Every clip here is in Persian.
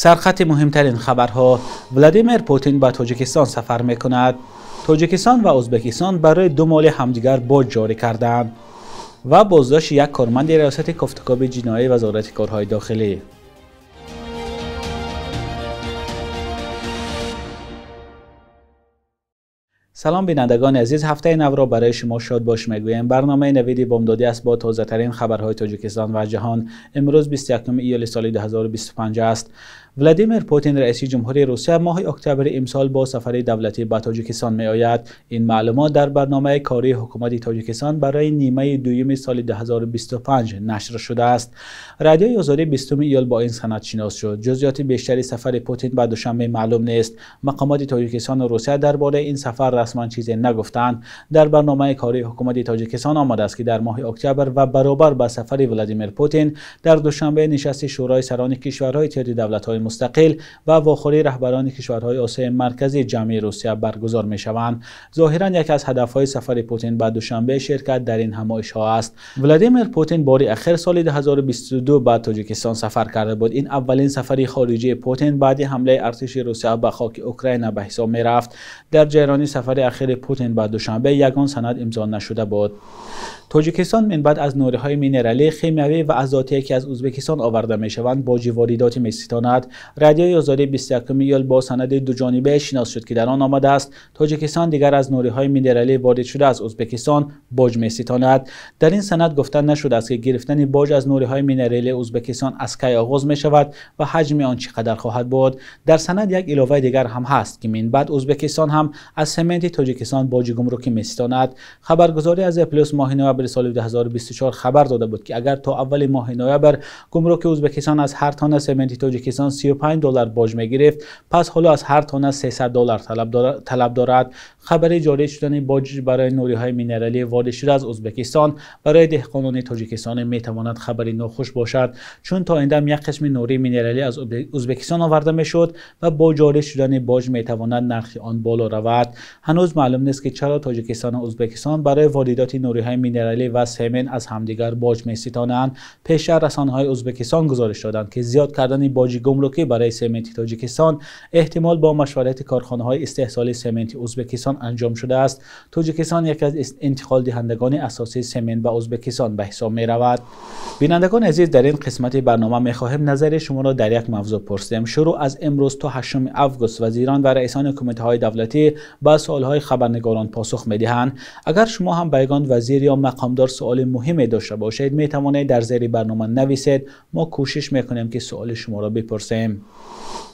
سرخط مهمترین خبرها: ولادیمیر پوتین به تاجیکستان سفر میکند. تاجیکستان و ازبکستان برای 2 ماه همدیگر باج جاری کردند و بازداشت یک کارمند ریاست کافتکاب جنایی وزارت کارهای داخلی. سلام بینندگان عزیز، هفته نو را برای شما شاد باش میگویم. برنامه نوید بامدادی است با تازه ترین خبرهای تاجیکستان و جهان. امروز 21 ایول سال 2025 است. ولادیمیر پوتین رئیس جمهوری روسیه ماه اکتبر امسال با سفر دولتی به تاجیکستان می آید. این معلومات در برنامه کاری حکومت تاجیکستان برای نیمه دوم سال 2025 نشر شده است. رادیوی آزادی 20 ایول با این سند شناس شد. جزئیات بیشتری سفر پوتین به دوشنبه معلوم نیست. مقامات تاجیکستان و روسیه درباره این سفر رسما چیزی نگفتند. در برنامه کاری حکومت تاجیکستان آمده است که در ماه اکتبر و برابر با سفر ولادیمیر پوتین در دوشنبه نشست شورای سران کشورهای اتحادیه دولت‌های مستقل و واخوری رهبران کشورهای آسیای مرکزی جمعی روسیه برگزار می شوند. ظاهرا یکی از هدفهای سفر پوتین به دوشنبه شرکت در این همایش‌ها است. ولادیمیر پوتین بار اخر سال 2022 به تاجیکستان سفر کرده بود. این اولین سفری خارجی پوتین بعد حمله ارتش روسیه به خاک اوکراین به حساب می رفت. در جریان سفر اخیر پوتین به دوشنبه یگان سند امضا نشده بود. تاجیکستان من بعد از نورهای مینرالی، خیمیایی و ذاتی که از ازبکستان آورده می شوند باج وارداتی می ستاند. رادیوی آزادی 21 ایول با سند دو جانبه شناس شد که در آن آمده است تاجیکستان دیگر از نورهای مینرالی وارد شده از ازبکستان باج می ستاند. در این سند گفته نشده است که گرفتن باج از نورهای مینرالی ازبکستان از کی آغاز می شود و حجم آن چقدر خواهد بود. در سند یک علاوه دیگر هم هست که من بعد ازبکستان هم از سمنت تاجیکستان باج گمرکی می ستاند. خبرگزاری از پلاس ماه نوامبر سال 2024 خبر داده بود که اگر تا اول ماه نوامبر گمرک ازبکستان از هر تن سمنت تاجیکستان $35 باج میگرفت، پس حالا از هر تن $300 طلب دارد. خبر جاری شدن باج برای نوریهای مینرالی وارد شده از ازبکستان برای دهقانان تاجیکستان میتواند خبری ناخوش باشد، چون تا این دم یک قسم نوری مینرالی از ازبکستان آورده میشد و با جاری شدن باج میتواند نرخ آن بالا رود. هنوز معلوم نیست که چرا تاجیکستان و ازبکستان برای واردات نوریهای مینرالی و سمن از همدیگر باج میستانند. پیشتر رسانه‌های ازبکستان گزارش دادند که زیاد کردن باج گمرکی برای سمنت تاجیکستان احتمال با مشورت کارخانه‌های استحصال سمنت ازبکستان انجام شده است. تاجیکستان یکی از انتقال دهندگان اساسی سمنت به ازبکستان به حساب می رود. بینندگان عزیز، در این قسمت برنامه می خواهیم نظر شما را در یک موضوع پرسیم. شروع از امروز تا 8 آگوست وزیران و رئیسان کمیته‌های دولتی به سوال‌های خبرنگاران پاسخ می‌دهند. اگر شما هم به یگان وزیر یا مقامدار سوال مهمی داشته باشید می توانید در زیر برنامه نویسید. ما کوشش می‌کنیم که سوال شما را بپرسیم.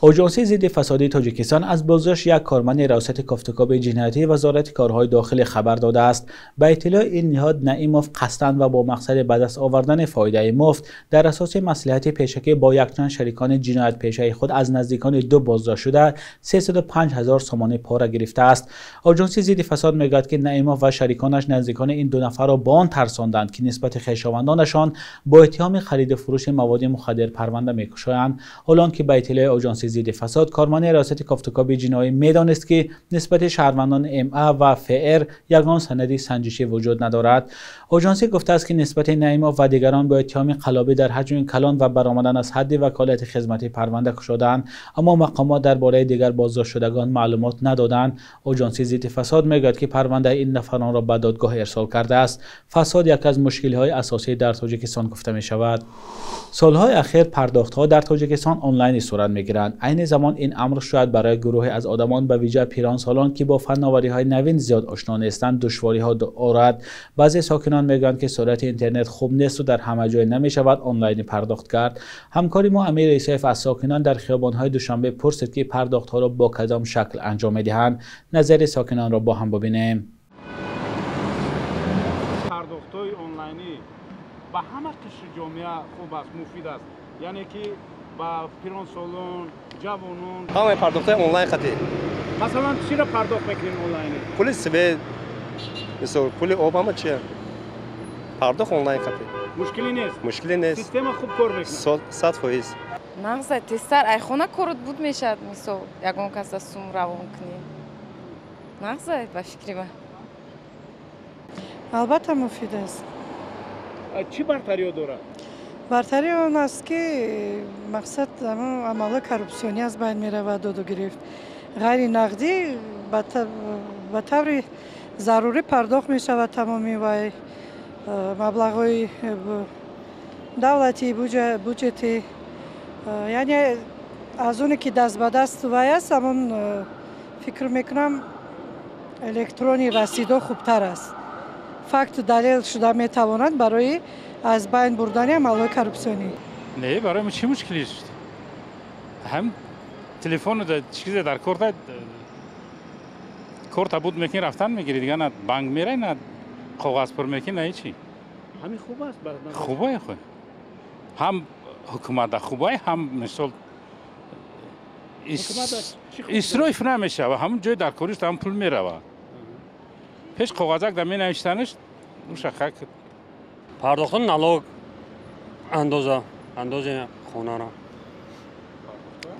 آژانس ضد فساد تاجیکستان از بازداشت یک کارمند ریاست کافتکاب جنایتی وزارت کارهای داخلی خبر داده است. به اطلاع این نهاد نعیموف قصداً و با مقصد به دست آوردن فایده مفت در اساس مصلحت پیشکی با یکجان شریکان جنایت پیشه خود از نزدیکان 2 بازداشت شده 305,000 سومانی پاره گرفته است. آژانس ضد فساد میگوید که نعیموف و شریکانش نزدیکان این 2 نفر را با آن ترساندند که نسبت خویشاوندانشان با اتهام خرید و فروش مواد مخدر پرونده میکشند. حالا که به اطلاع آژانس ضد فساد کارمند ریاست کافتکاب جنایی میدانست که نسبت شهروندان ام و فر یگان سندی سنجشی وجود ندارد. آژانس گفته است که نسبت نعیموف و دیگران با اتهام قلابی در حجم کلان و برآمدن از حد وکالت خدمتی پرونده کشیدند، اما مقامات درباره دیگر بازداشت شدگان معلومات ندادند. آژانس ضد فساد میگوید که پرونده این نفران را به دادگاه ارسال کرده است. فساد یکی از مشکل‌های اساسی در تاجیکستان گفته می شود. سالهای اخیر پرداخت‌ها در تاجیکستان آنلاین صورت می‌گیرند. عین زمان این امر شاید برای گروهی از آدمان به ویژه پیرانسالان که با فناوری‌های نوین زیاد آشنا نیستند دشواری‌ها دارد. بعضی ساکنان میگویند که سرعت اینترنت خوب نیست و در همه جای نمی‌شود آنلاین پرداخت کرد. همکاری ما امیر یوسف از ساکنان در خیابان‌های دوشنبه پرسید که پرداخت‌ها را با کدام شکل انجام می‌دهند. نظر ساکنان را با هم ببینیم. پرداخت‌های آنلاینی با همه قشر جامعه خوب است، مفید است. یعنی که با پیرانسالان، جوانان همه پرداخت‌های آنلاین خطی. مثلا چی را پرداخت میکنین آنلاین؟ پول سبد، مثلا پول آب همه چیه؟ پرداخت آنلاین خطی. مشکلی نیست. سیستم خوب کار میکنه. 100%. نقصه تستر ای خونه کارت بود میشد مثلا یگان کس سوم روان کنی. نقصه به فکری من. البته مفید است. چی برتری داره؟ برتری آن است که مقصد عمل کورپسیونی از بین می رود داد و گرفت. غیر نقدی به طور ضروری پرداخت می شود تمامی و مبلغ‌های دولتی بودجتی، یعنی از اونی که دست به دست وای است همون فکر میکنم الکترونی رسیدو خوبتر است. فقط دلیل شده میتواند برای از بین بردن عملهای کورپسیونی. نه برای ما چی مشکلی است؟ هم تلفن و چیزی در کارت بود میکنی رفتن میگیری دیگه، نه بانک میره نه کاغذ پر میکنی نه چی. همین خوب است برای خوبه خو هم حکومت خوبه هم مثلا اسراف نمیشه و همون جای در کاریش هم پول میره و پیش کاغذک در می نوشتنش مشخص پرداختن نالوگ اندازه خانه را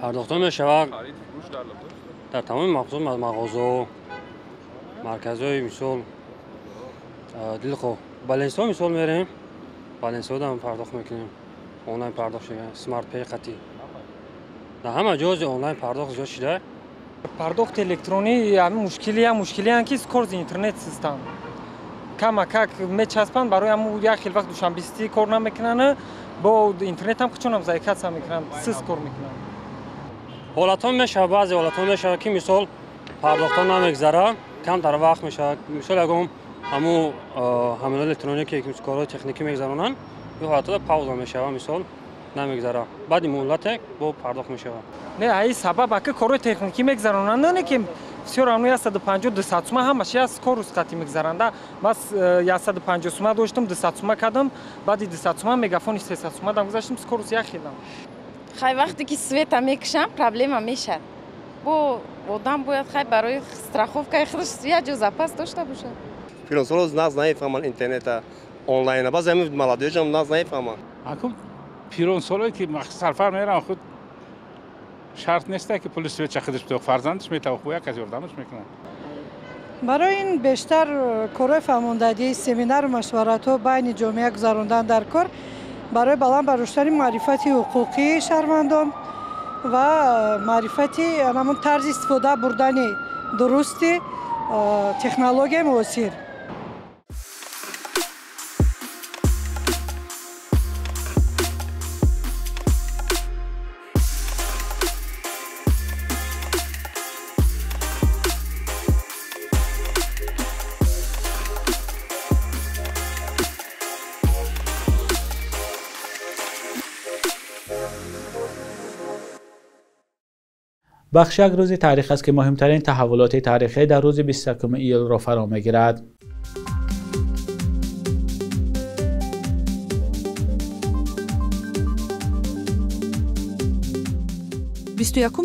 پرداختن میشود در تمام مغازه مرکزهای مثال دلخو بالانسا مثال میریم بالانسا هم پرداخت میکنیم آنلاین پرداخت شده سمارت پی قطعی در همه جاز آنلاین پرداخت جا شده پرداخت الکترونی همین مشکلی هم که سکورز اینترنت سیستم کمک میچسبن برای همون یک خیلی وقت دوشنبه بیستی کار نمیکنن با اینترنت هم چون هم ضایقت هم میکنن سیس کار میکنن حالت ها میشه بعضی حالت ها میشه که مثال پرداخت ها نمیگذره کم در وقت میشه مثال اگه همون حمل الکترونیکی که کارهای تکنیکی میگذرونن یه حالت ها پاوز میشه مثال نمیگذره بعد مهلت با پرداخت میشه نه ای سبب که کارهای تکنیکی میگذرونن نه که بسیار امنو 150 200 تومه همش از کار رسقتی میگذرنده بس 150 تومه داشتم 200 تومه کردم بعد 200 تومه میگافون 300 تومه دام گذاشتم سکور روز یخیدم خیلی وقتی که سویت میکشم پرابلم میشه با آدم باید خیلی برای استراخوفکای خودش یه جو زپاس داشته باشه پیرانسالوز ناز نمیفهمن اینترنت آنلاین باز همین ملادیج هم ناز نمیفهمن اكو پیرانسالایی که سفر میرن خود شرط نیسته که پلیس به خودش تو فرزندش میتوخه کسی یاردمش میکنه برای این بیشتر کارهای فرماندهی سمینار و مشورت ها بین جامعه گذراندن در کار برای بلند برداشتن معرفت حقوقی شهروندان و معرفت همون طرز استفاده بردن درستی تکنولوژی معاصر. بخش یک روز تاریخ است که مهمترین تحولات تاریخی در روز 21 ایول را فرا می‌گیرد.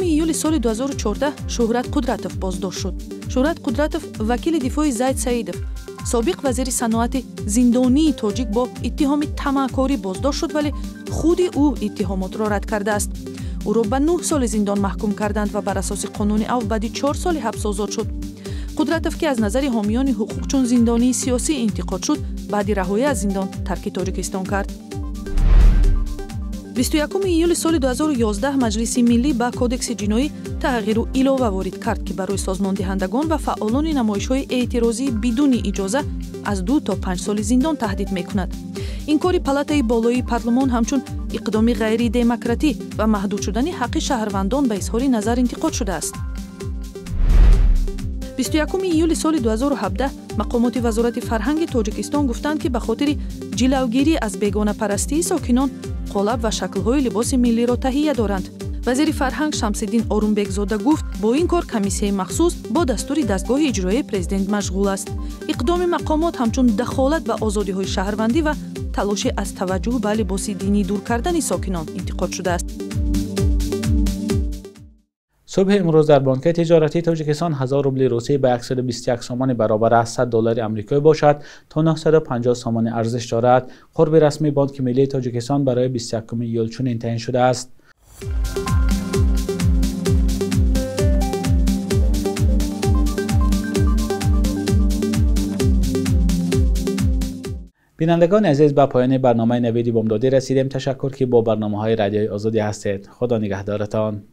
ایول سال 2014 شهرت قدرتوف بازداشت شد. شهرت قدرتوف وکیل دفاع زید سعیدов سابق وزیر صنعت زندانی تاجیک با اتهام طمع‌کاری بازداشت شد ولی خود او اتهامات را رد کرده است. او را به 9 سال زندان محکوم کردند و بر اساس قانون او بعد 4 سال حبس آزاد شد. قدرتوف که از نظر حامیان حقوق چون زندانی سیاسی انتقاد شد، بعد رهایی از زندان ترک تاجیکستان کرد. 21 ایول سال 2011 مجلس ملی به کودکس جنایی تغییر و علاوه وارد کرد که برای سازمان دهندگان و فعالان نمایش‌های اعتراضی بدون اجازه از 2 تا 5 سال زندان تهدید می‌کند. این کاری پالاتای بالایی پارلمان همچون اقدامی غیر دموکراتی و محدود شدن حق شهروندان به اظهار نظر انتقاد شده است. 21 ایول سال 2017 مقامات وزارت فرهنگ تاجیکستان گفتند که به خاطر جلوگیری از بیگانه پرستی ساکنان قالب و شکل‌های لباس ملی را تهیه دارند. وزیر فرهنگ شمس‌الدین آرومبگزاده گفت با این کار کمیسیه مخصوص با دستور دستگاه اجرایی پرزیدنت مشغول است. اقدام مقامات همچون دخالت به آزادی‌های شهروندی و تلاش از توجه به لباس دینی دور کردن ساکنان انتقاد شده است. صبح امروز در بانک تجارتی تاجیکستان 1000 روبل روسی به 121 سومان برابر از 100 دلار آمریکایی باشد تا 950 سومان ارزش دارد. قرب رسمی بانک ملی تاجیکستان برای 21 ایول چنین تعیین شده است. بینندگان عزیز، به پایان برنامه نوید بامدادی رسیدیم. تشکر که با برنامه‌های رادیوی آزادی هستید. خدا نگهدارتان.